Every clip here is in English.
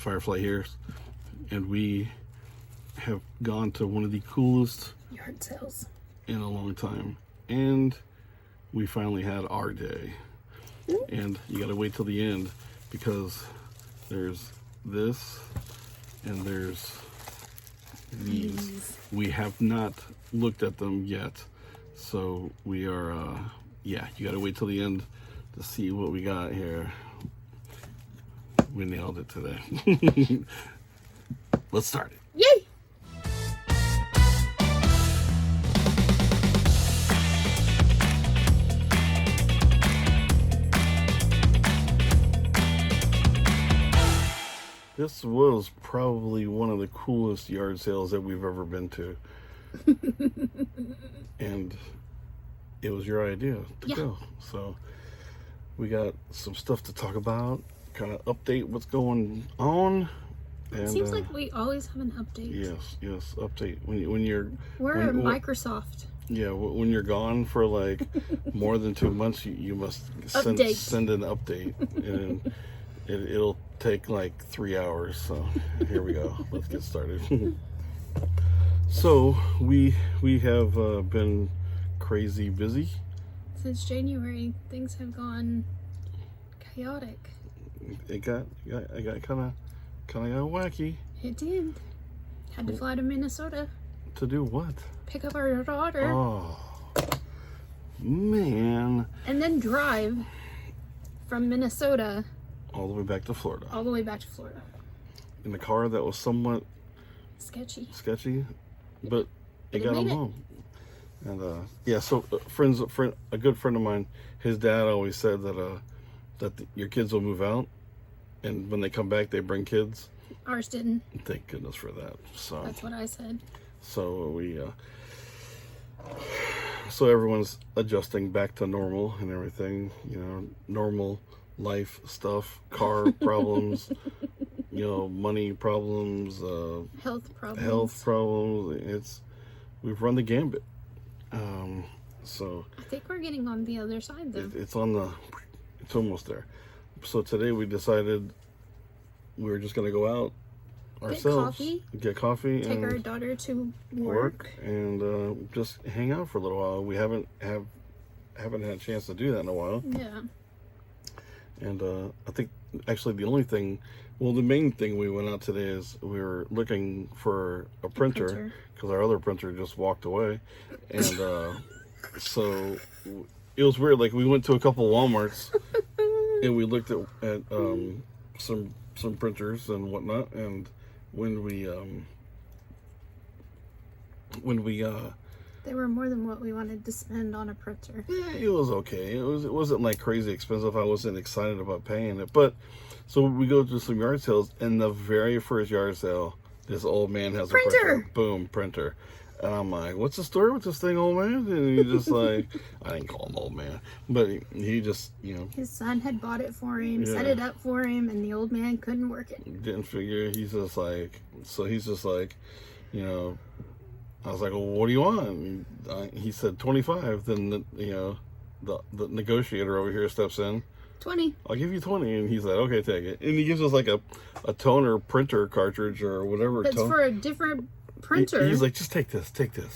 Firefly here, and we have gone to one of the coolest yard sales in a long time, and we finally had our day. And you gotta wait till the end because there's this and there's these. We have not looked at them yet, so we are yeah, you gotta wait till the end to see what we got here. We nailed it today. Let's start it. Yay! This was probably one of the coolest yard sales that we've ever been to. And it was your idea to go. So we got some stuff to talk about, kind of update what's going on. And, it seems like we always have an update. Yes, update. We're Microsoft. Yeah, when you're gone for like more than 2 months, you must send an update. And it'll take like 3 hours. So here we go. Let's get started. So we have been crazy busy since January. Things have gone chaotic. It got kind of wacky. It did. Had to fly to Minnesota. To do what? Pick up our daughter. Oh man. And then drive from Minnesota all the way back to Florida. All the way back to Florida. In a car that was somewhat sketchy, but it got him home. And yeah, so a good friend of mine, his dad always said that your kids will move out, and when they come back, they bring kids. Ours didn't. Thank goodness for that. So that's what I said. So so everyone's adjusting back to normal and everything. You know, normal life stuff, car problems, money problems, health problems. We've run the gambit. So I think we're getting on the other side though. It's almost there. So today we decided we were just gonna go out ourselves, get coffee, take our daughter to work, and just hang out for a little while. We haven't had a chance to do that in a while. Yeah. And I think actually the main thing we went out today is we were looking for a printer because our other printer just walked away. And so it was weird. Like we went to a couple Walmarts and we looked at some printers and whatnot. And when we they were more than what we wanted to spend on a printer. Yeah, it was okay. It wasn't like crazy expensive. I wasn't excited about paying it. But so we go to some yard sales, and the very first yard sale, this old man has a printer. Boom, printer. And I'm like, what's the story with this thing, old man? And he just like, I didn't call him old man, but he just, his son had bought it for him, set it up for him, and the old man couldn't work it. Didn't figure. He's just like, I was like, well, what do you want? And he said 25. Then the negotiator over here steps in. 20. I'll give you 20. And he's like, okay, take it. And he gives us like a toner printer cartridge or whatever. But it's for a different printer. He's like, just take this.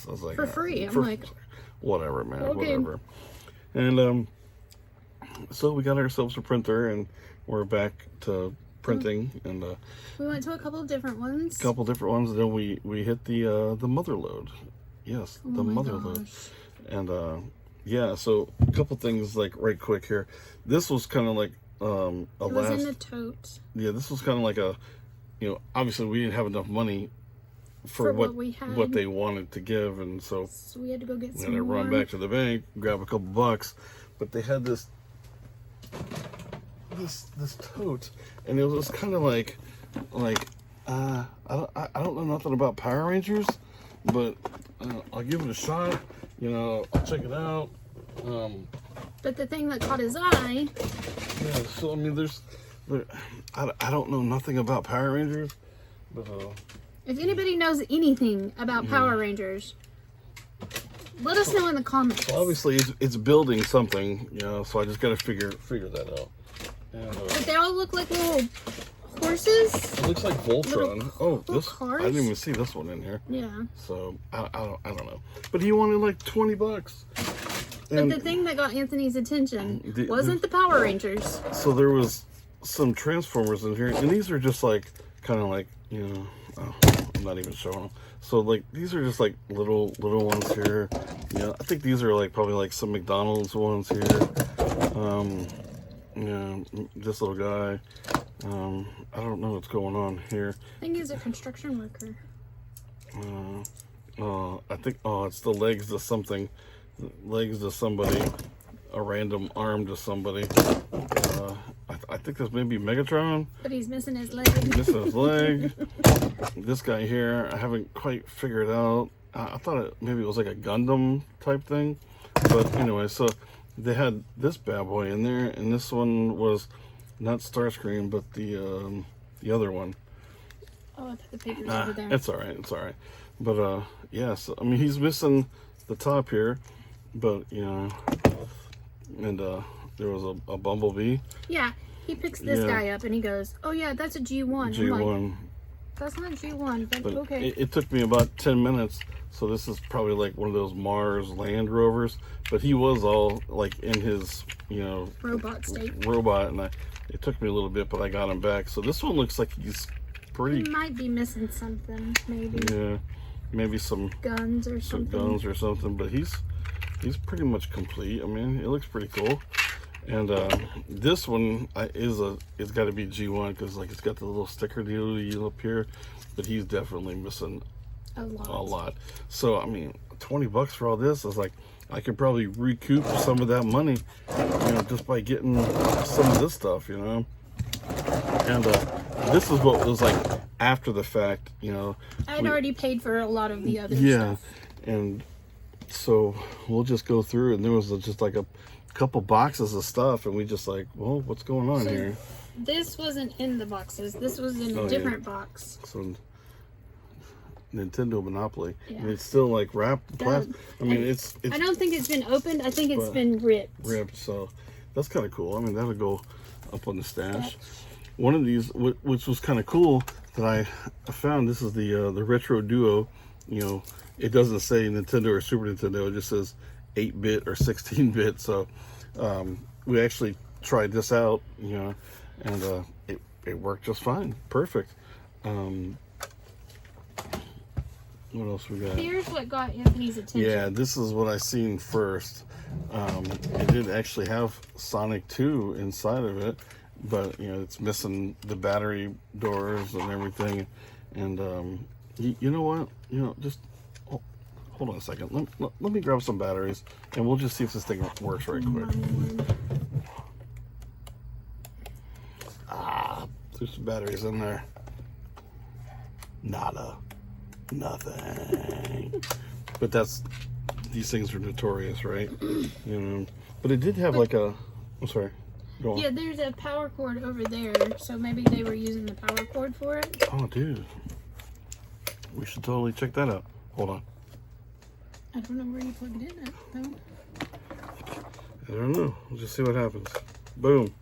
I was like, for free. I'm like, whatever, man, okay. Whatever. And so we got ourselves a printer, and we're back to printing. And we went to a couple of different ones. And then we hit the mother load. Yes, the mother load. And yeah, so a couple things like right quick here. This was kind of like it was in the tote. Yeah, this was kind of like obviously we didn't have enough money for what we had, what they wanted to give, and so we had to go get some more. We had to run back to the bank, grab a couple bucks, but they had this tote, and it was kind of like I don't know nothing about Power Rangers, but I'll give it a shot. I'll check it out. But the thing that caught his eye. Yeah, so I mean, I don't know nothing about Power Rangers, but if anybody knows anything about Power Rangers, let us know in the comments. So obviously, it's building something, so I just got to figure that out. And, but they all look like little horses. It looks like Voltron. Oh, this cars? I didn't even see this one in here. Yeah. So I don't know. But he wanted like $20. But the thing that got Anthony's attention wasn't the Power Rangers. So there was some Transformers in here, and these are just like kind of like, you know, oh, I'm not even showing them. So like these are just like little ones here. Yeah, I think these are like probably like some McDonald's ones here. Yeah, this little guy. I don't know what's going on here. I think he's a construction worker. I think, it's the legs to something. Legs to somebody. A random arm to somebody. I think this may be Megatron. But he's missing his leg. Missing his leg. This guy here, I haven't quite figured out. I thought maybe it was like a Gundam type thing. But anyway, so they had this bad boy in there, and this one was not Starscream, but the other one. Oh, I put the papers over there. It's all right. It's all right. But yeah. So I mean, he's missing the top here, but you know, and there was a Bumblebee. Yeah, he picks this guy up and he goes, "Oh yeah, that's a G1." G1. I'm like, that's not G1, but okay. It took me about 10 minutes. So this is probably like one of those Mars Land Rovers, but he was all like in his, you know, robot state. And it took me a little bit, but I got him back. So this one looks like he's pretty. He might be missing something, maybe. Yeah, maybe some guns or something. But he's pretty much complete. I mean, it looks pretty cool. And this one it's got to be G1 because like it's got the little sticker deal up here, but he's definitely missing a lot. So I mean, $20 for all this is like I could probably recoup some of that money, you know, just by getting some of this stuff, you know. And this is what was like after the fact, you know. I'd already paid for a lot of the other stuff. And so we'll just go through, and there was just like a couple boxes of stuff, and we just like, well, what's going on here? This wasn't in the boxes. This was in a different box. So Nintendo Monopoly. Yeah. And it's still like wrapped plastic. I mean, it's. I don't think it's been opened. I think it's been ripped. So that's kind of cool. I mean, that'll go up on the stash. One of these, which was kind of cool, that I found. This is the Retro Duo. You know, it doesn't say Nintendo or Super Nintendo. It just says 8-bit or 16-bit. So we actually tried this out. You know, and it worked just fine. Perfect. What else we got? Here's what got Anthony's attention. Yeah, this is what I seen first. It did actually have Sonic 2 inside of it, but you know it's missing the battery doors and everything. And you know what? You know, just hold on a second. Let me grab some batteries, and we'll just see if this thing works right quick. There's some batteries in there. Nada. Nothing. But these things are notorious, right? You know. But it did have like a. I'm sorry. Go on. Yeah, there's a power cord over there, so maybe they were using the power cord for it. Oh, dude. We should totally check that out. Hold on. I don't know where you plug it in at, though. I don't know. We'll just see what happens. Boom.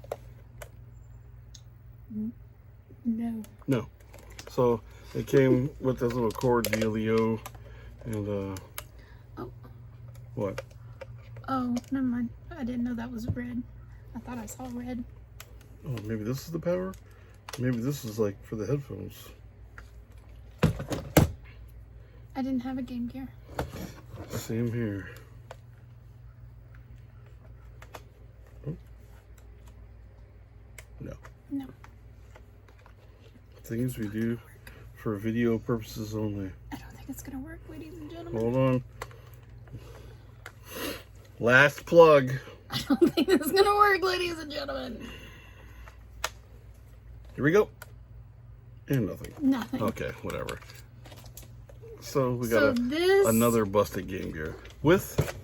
No. So it came with this little cord dealio, and oh. What? Oh, never mind. I didn't know that was red. I thought I saw red. Oh, maybe this is the power? Maybe this is like for the headphones. I didn't have a Game Gear. Same here. Oh. No. Things we do for video purposes only. I don't think it's gonna work, ladies and gentlemen. Hold on. Last plug. I don't think it's gonna work, ladies and gentlemen. Here we go. And nothing. Nothing. Okay, whatever. So we got another busted Game Gear with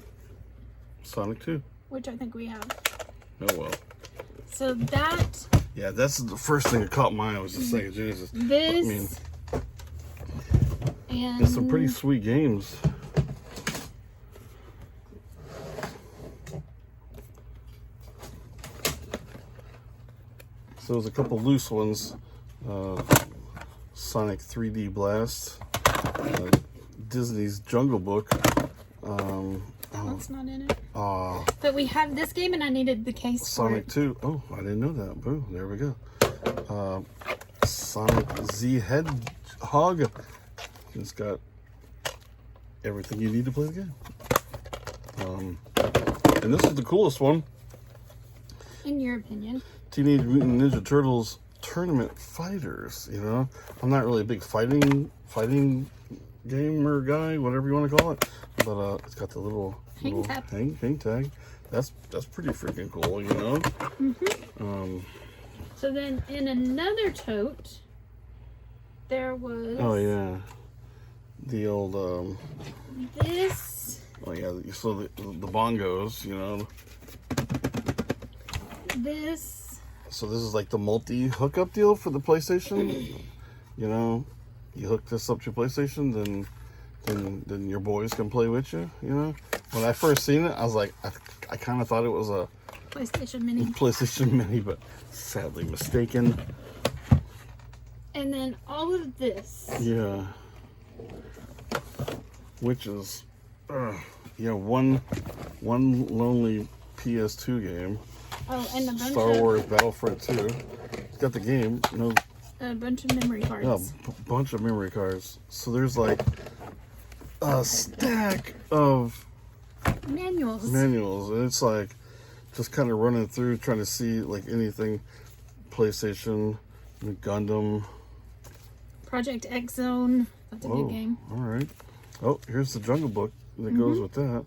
Sonic 2. Which I think we have. Oh well. So that... Yeah, that's the first thing that caught my eye was the Sega Genesis. This... I mean, and... it's some pretty sweet games. So there's a couple loose ones. Sonic 3D Blast, Disney's Jungle Book. That's not in it. Uh, But we have this game, and I needed the case Sonic for it. 2. Oh, I didn't know that. Boo, there we go. Sonic Z Hedgehog. It's got everything you need to play the game. And this is the coolest one. In your opinion. Teenage Mutant Ninja Turtles Tournament Fighters. You know, I'm not really a big fighting gamer guy, whatever you want to call it. But it's got the little hang tag. That's pretty freaking cool, you know. So then, in another tote, there was. Oh yeah, the old. This. Oh yeah, so the bongos, you know. This. So this is like the multi hookup deal for the PlayStation. You know, you hook this up to your PlayStation, then your boys can play with you. You know, when I first seen it, I was like, I kind of thought it was a PlayStation Mini. PlayStation Mini, but sadly mistaken. And then all of this. Yeah. Which is, one lonely PS2 game. Oh, and a bunch Star of Wars Battlefront 2. It's got the game. a bunch of memory cards. Yeah, bunch of memory cards. So there's like a stack of Manuals. and it's like just kind of running through trying to see like anything PlayStation, Gundam. Project X Zone. That's a good game. All right. Oh, here's the Jungle Book that goes with that.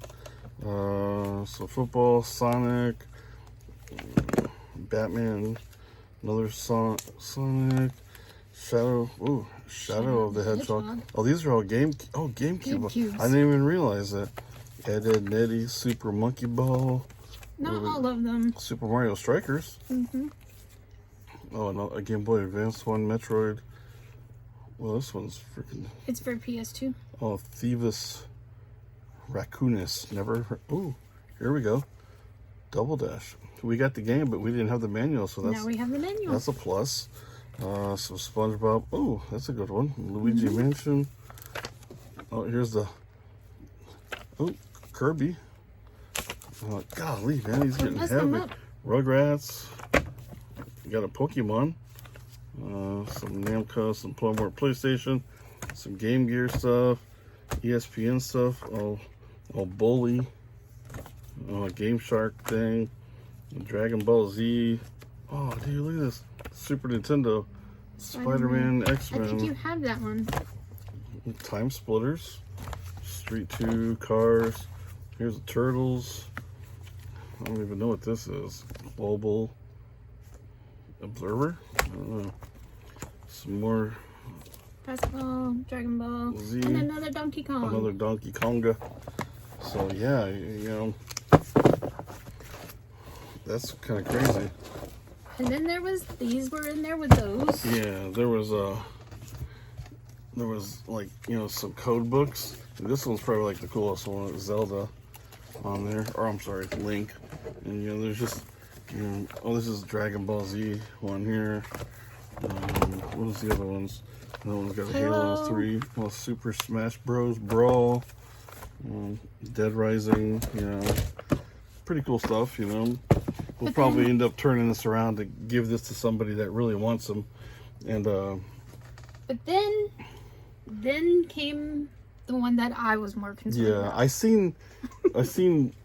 So football, Sonic, Batman, another Sonic, Shadow of the Hedgehog. Oh, these are all GameCube. GameCubes. I didn't even realize that. Ed, Nettie, Super Monkey Ball. Not all of them. Super Mario Strikers. Oh, and a Game Boy Advance one, Metroid. Well, this one's freaking... It's for PS2. Oh, Thievis Raccoonus. Never heard... Ooh, here we go. Double Dash. We got the game, but we didn't have the manual, so that's... Now we have the manual. That's a plus. Some SpongeBob. Oh, that's a good one. Luigi Mansion. Oh, here's the... Oh, Kirby. Golly, man, he's getting messed them heavy. up. Rugrats. You got a Pokemon. Some Namco, some Plumber PlayStation, some Game Gear stuff, ESPN stuff. Oh, Bully. Oh, Game Shark thing. Dragon Ball Z. Oh, dude, look at this. Super Nintendo. Spider-Man, I X-Men. think you have that one. Time Splitters. Street 2, Cars. Here's the Turtles. I don't even know what this is. Global Observer? I don't know. Some more Basketball, Dragon Ball, Z. and another Donkey Kong. Another Donkey Konga. So yeah, you know, that's kind of crazy. And then these were in there with those. Yeah, there was like, you know, some code books. And this one's probably like the coolest one, Zelda on there. Or I'm sorry, Link. And you know, there's just, you know, oh, this is Dragon Ball Z one here. What was the other ones? That one's got Halo 3. Well, Super Smash Bros. Brawl. Dead Rising, you know. Pretty cool stuff, you know. We'll probably end up turning this around to give this to somebody that really wants them. And, But then came the one that I was more concerned about. I seen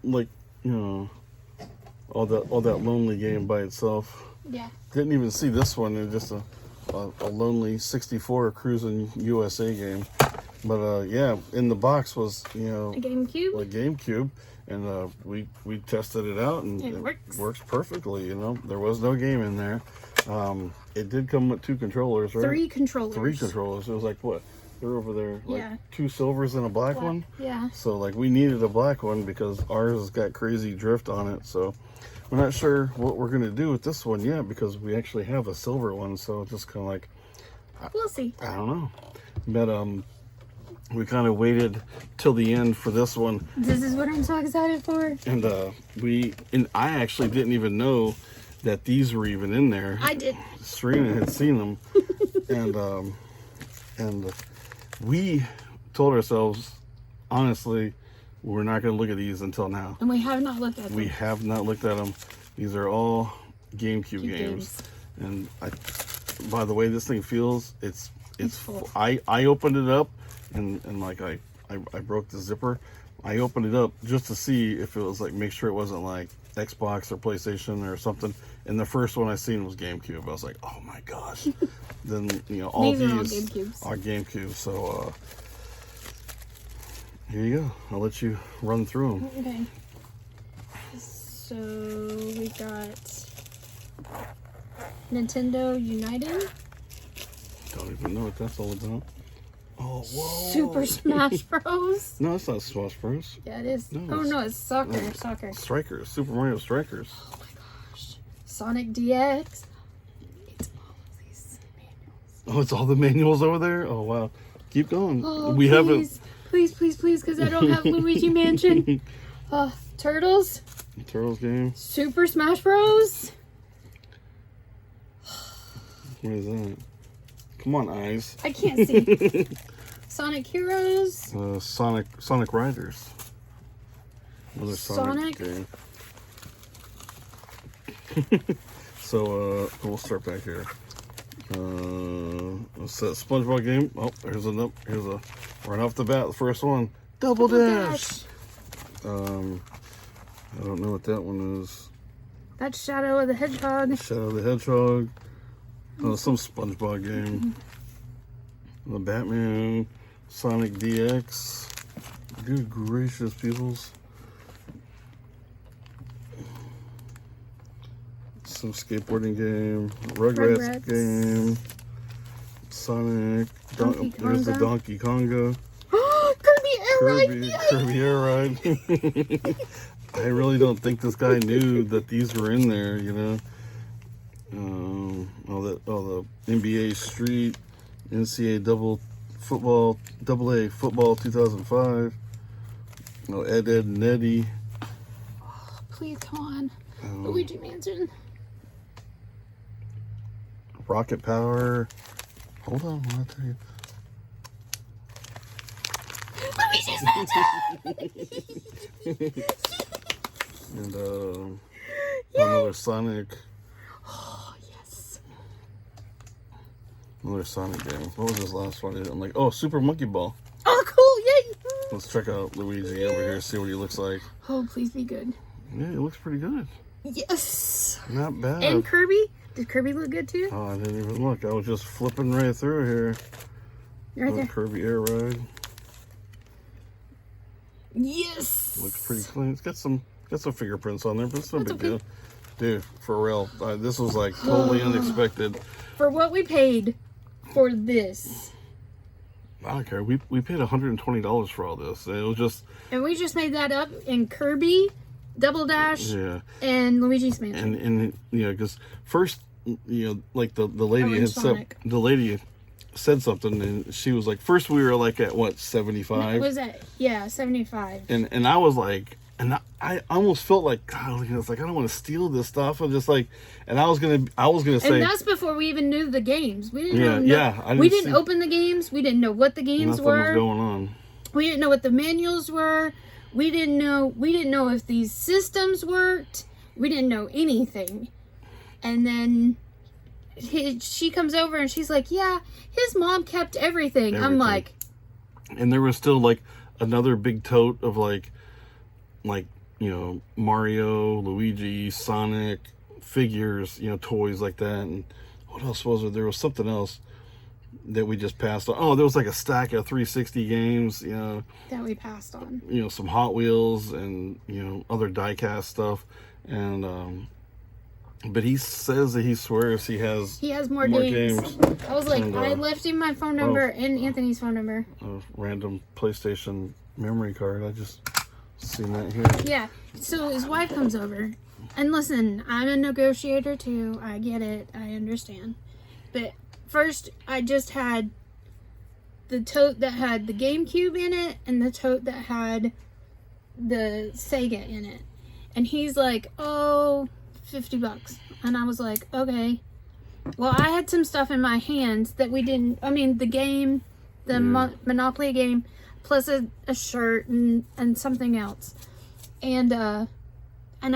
like, you know, all that lonely game by itself. Yeah. Didn't even see this one. It's just a lonely 64 cruising USA game. But yeah, in the box was, you know, A GameCube. a GameCube, and we tested it out, and It works. perfectly. You know, there was no game in there. It did come with 2 controllers, right? 3 controllers. 3 controllers. It was like what? They're over there, like Yeah. 2 silvers and a black one. Yeah. So like we needed a black one because ours has got crazy drift on it. So we're not sure what we're gonna do with this one yet because we actually have a silver one. So just kind of like, We'll see. I don't know. But we kind of waited till the end for this one, This is what I'm so excited for. and I actually didn't even know that these were even in there. I did. Serena had seen them, and we told ourselves, honestly, we're not going to look at these until now. And we have not looked at them. We have not looked at them. These are all GameCube games. And by the way this thing feels, it's full. I opened it up and like I broke the zipper. I opened it up just to see if it was like, make sure it wasn't like Xbox or PlayStation or something. And the first one I seen was GameCube. I was like, oh my gosh. Then, all These these are GameCube. So here you go. I'll let you run through them. Okay. So we got Nintendo United. Don't even know what that's all about. Oh, whoa. Super Smash Bros. No, it's not Smash Bros. Yeah, it is. No, Oh no, it's soccer. Soccer. Strikers. Super Mario Strikers. Oh my gosh. Sonic DX. It's all of these manuals. Oh, it's all the manuals over there? Oh, wow. Keep going. Oh, We haven't. Please, because I don't have Luigi Mansion. Turtles. Turtles game. Super Smash Bros. What is that? Come on, eyes. I can't see. Sonic Heroes. Sonic Riders. Another Sonic game. So, we'll start back here. What's that SpongeBob game? Oh, here's a right off the bat, the first one. Double Dash. I don't know what that one is. That's Shadow of the Hedgehog. Shadow of the Hedgehog. Oh, some SpongeBob game. The Batman. Sonic DX. Good gracious, peoples. Some skateboarding game. Rugrats game. Sonic. There's the Donkey Konga. Kirby Air Ride. Kirby Air Ride. I really don't think this guy knew that these were in there, the NBA Street, NCAA AA football 2005. Ed, and Eddie. Oh, please, come on. Luigi Mansion. Rocket Power. Hold on, I'll tell you. Luigi's Mansion! And another Sonic. Oh, yes. Another Sonic game. What was this last one? I'm like, oh, Super Monkey Ball. Oh, cool, yay! Let's check out Luigi over here, see what he looks like. Oh, please be good. Yeah, he looks pretty good. Yes! Not bad. And Kirby? Did Kirby look good too? Oh, I didn't even look. I was just flipping right through here. Right there. Kirby Air Ride. Yes! Looks pretty clean. It's got some fingerprints on there, but it's no That's big okay. deal. Dude, for real. This was like totally unexpected. For what we paid for this. I don't care. We paid $120 for all this. It was just... And we just made that up in Kirby, Double Dash, Yeah. and Luigi's Mansion. And because first, like the lady and had said, Sonic. the lady said something, and she was like, first we were like at what, 75? Was that? Yeah, 75. And I was like, and I almost felt like, God, it's like I don't want to steal this stuff. I'm just like, and I was gonna say, And that's before we even knew the games. We didn't Yeah, know. yeah, We didn't open the games. We didn't know what the games nothing were. was going on. We didn't know what the manuals were. We didn't know if these systems worked. We didn't know anything. And then she comes over and she's like, yeah, his mom kept everything. I'm like... And there was still like another big tote of like Mario, Luigi, Sonic, figures, toys like that. And what else was there? There was something else that we just passed on. Oh, there was like a stack of 360 games, that we passed on. Some Hot Wheels and, other die-cast stuff. And, but he says that he swears he has more games. I was like, And, I left him my phone number and Anthony's phone number. A random PlayStation memory card. I just seen that here. Yeah, so his wife comes over. And listen, I'm a negotiator too. I get it. I understand. But first, I just had the tote that had the GameCube in it and the tote that had the Sega in it. And he's like, oh, $50. And I was like, okay. Well, I had some stuff in my hands that we didn't, I mean, the game, the Monopoly game, plus a shirt and something else. And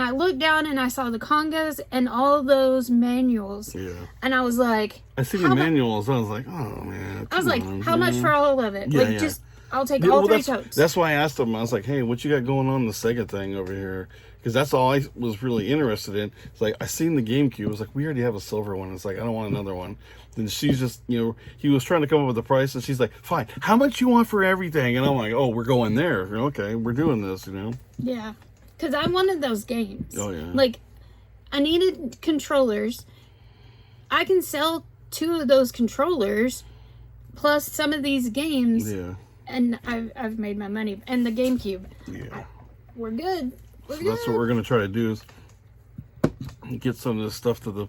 I looked down and I saw the congas and all those manuals. Yeah. And I was like, I see the manuals. I was like, oh man. I was like, how much for all of it? Yeah, like, just, I'll take all three totes. That's why I asked him. I was like, hey, what you got going on in the Sega thing over here? Because that's all I was really interested in. It's like, I seen the GameCube. I was like, we already have a silver one. It's like, I don't want another one. And she's just, he was trying to come up with a price, and she's like, fine, how much you want for everything? And I'm like, oh, we're going there. Okay, we're doing this, Yeah. Because I wanted those games. Oh, yeah. Like, I needed controllers. I can sell 2 of those controllers plus some of these games. Yeah. And I've made my money. And the GameCube. Yeah. We're good. So that's what we're going to try to do is get some of this stuff to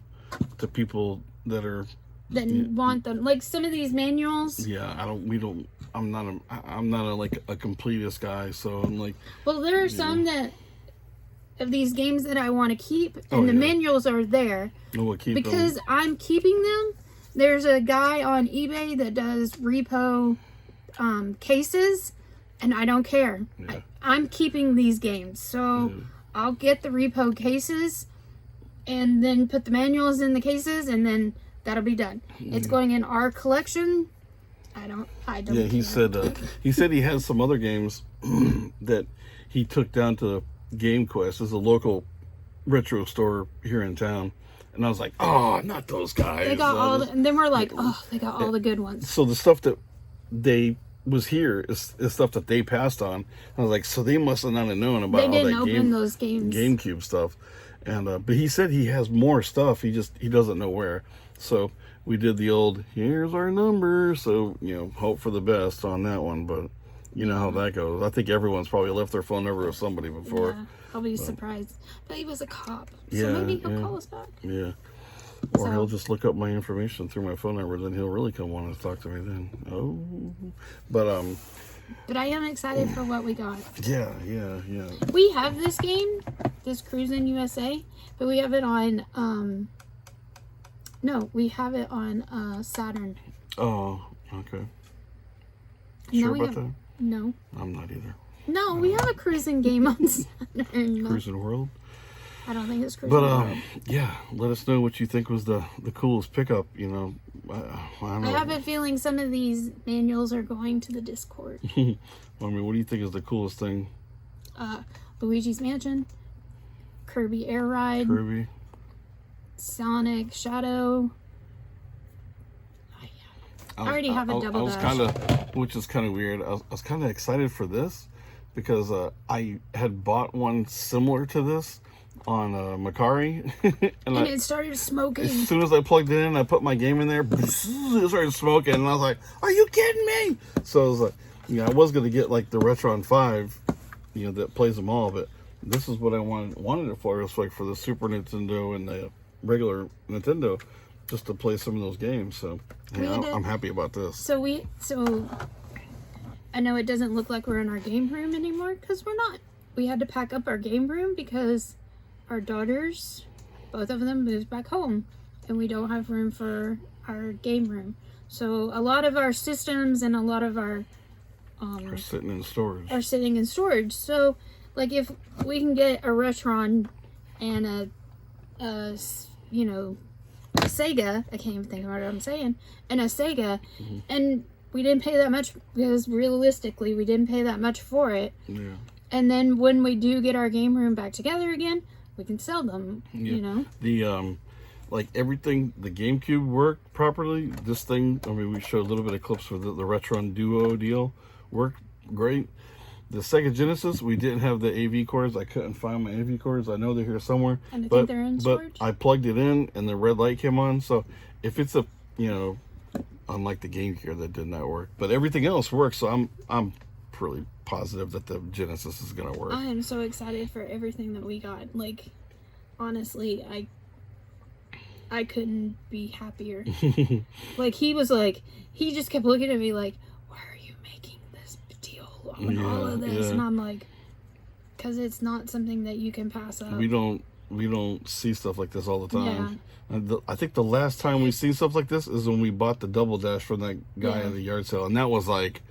people that are... That want them. Like, some of these manuals. Yeah, I'm not a completist guy, so I'm like... Well, there are some of these games that I want to keep, and the manuals are there. We'll keep because them. I'm keeping them. There's a guy on eBay that does repo cases, and I don't care. Yeah. I'm keeping these games, so I'll get the repo cases, and then put the manuals in the cases, and then that'll be done. It's going in our collection. I don't. Yeah, he said he has some other games that he took down to GameQuest. There's a local retro store here in town, and I was like, oh, not those guys. They got and then we're like, oh, they got all the good ones. So the stuff that they was here is stuff that they passed on. I was like, so they must have not have known about all that those games. GameCube stuff. And but he said he has more stuff. He doesn't know where. So we did the old, here's our number. So hope for the best on that one. But you know how that goes. I think everyone's probably left their phone number with somebody before. Yeah, I'll be surprised. But he was a cop, so Yeah, maybe he'll call us back. Yeah. Or he'll just look up my information through my phone number, then he'll really come want to talk to me then. Oh. But I am excited for what we got. Yeah. We have this game, this Cruisin' USA, but we have it on we have it on Saturn. Oh, okay. Sure about that? No. I'm not either. No, we have a cruising game on Saturn. Cruising World? I don't think it's cruising World. Yeah, let us know what you think was the coolest pickup, I don't know. I have a feeling some of these manuals are going to the Discord. I mean, what do you think is the coolest thing? Luigi's Mansion, Kirby Air Ride, Kirby, Sonic, Shadow. I already have a Double Dash. Which is kind of weird. I was kind of excited for this because I had bought one similar to this on Macari. and it started smoking. As soon as I plugged it in, I put my game in there, it started smoking, and I was like, are you kidding me? So I was like, I was going to get like the Retron 5, that plays them all, but this is what I wanted it for. It was like for the Super Nintendo and the regular Nintendo, just to play some of those games. So I'm happy about this. So I know it doesn't look like we're in our game room anymore because we're not. We had to pack up our game room because our daughters, both of them, moved back home, and we don't have room for our game room. So a lot of our systems and a lot of our are sitting in storage. So like if we can get a Retron and a Sega, I can't even think of what I'm saying, and a Sega, and we didn't pay that much because realistically we didn't pay that much for it. Yeah. And then when we do get our game room back together again, we can sell them. The like everything, the GameCube worked properly. This thing, I mean, we showed a little bit of clips for the Retron Duo deal, worked great. The Sega Genesis, we didn't have the AV cords. I couldn't find my AV cords. I know they're here somewhere. And I think they're in storage. But I plugged it in and the red light came on. So if it's unlike the GameCube that did not work, but everything else works. So I'm pretty positive that the Genesis is gonna work. I am so excited for everything that we got. Like, honestly, I couldn't be happier. Like, he just kept looking at me like, why are you making this deal on all of this? And I'm like, because it's not something that you can pass up. We don't see stuff like this all the time. And I think the last time we seen stuff like this is when we bought the Double Dash from that guy at the yard sale, and that was like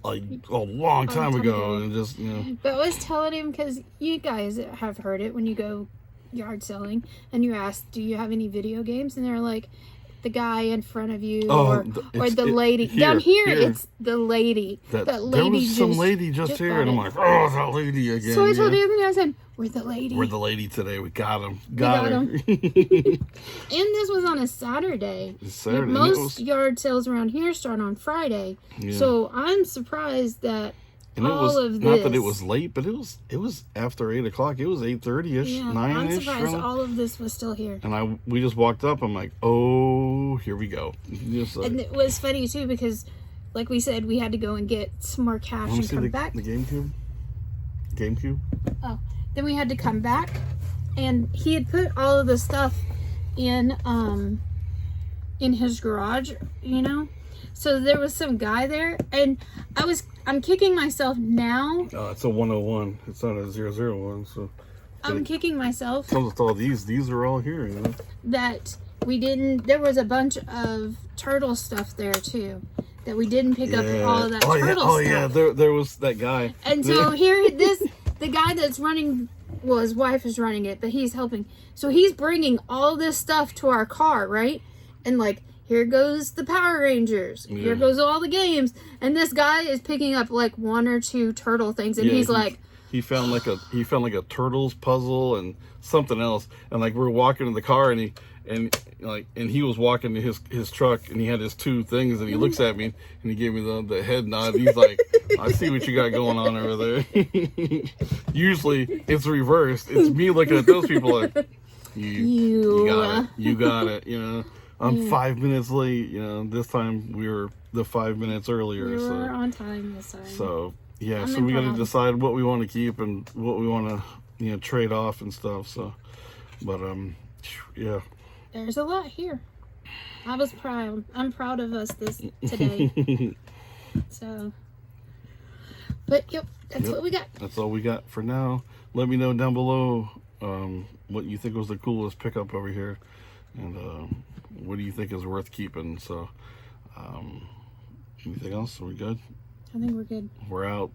a long time ago. And just But I was telling him, because you guys have heard it when you go yard selling and you ask, do you have any video games, and they're like, the guy in front of you, or the lady down here. It's the lady. That lady. There was some lady just here, and I'm like, oh, that lady again. So I told Anthony, I said, we're the lady. We're the lady today. We got him. Got her. And this was on a Saturday. Most yard sales around here start on Friday. Yeah. So I'm surprised that of this. Not that it was late, but it was after 8 o'clock. It was 8:30ish, 9ish. I'm surprised all of this was still here. And we just walked up. I'm like, oh, here we go. And it was funny too, because, like we said, we had to go and get some more cash and come back. The GameCube. Oh, then we had to come back, and he had put all of the stuff in his garage, So there was some guy there, and I'm kicking myself now. Oh, it's a 101. It's not a 001. So I'm kicking myself. Comes with all these. These are all here. That we didn't. There was a bunch of turtle stuff there too. That we didn't pick up all of that turtle stuff. Oh yeah, there was that guy. And so the guy that's running. Well, his wife is running it, but he's helping. So he's bringing all this stuff to our car, right? And like, here goes the Power Rangers. Yeah. Here goes all the games. And this guy is picking up like 1 or 2 turtle things, and he's like, he found like a turtles puzzle and something else. And like, we're walking in the car, and he was walking to his truck, and he had his 2 things, and he looks at me and he gave me the head nod. He's like, I see what you got going on over there. Usually it's reversed. It's me looking at those people like, you got it. I'm 5 minutes late. This time we were the 5 minutes earlier. We were on time this time. So yeah, so we got to decide what we want to keep and what we want to trade off and stuff. So, but yeah. There's a lot here. I was proud. I'm proud of us today. So, but that's what we got. That's all we got for now. Let me know down below what you think was the coolest pickup over here, and what do you think is worth keeping. So, anything else? Are we good? I think we're good. We're out.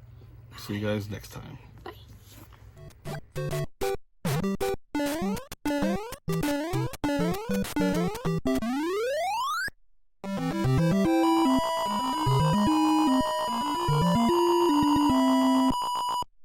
See you guys next time. Bye.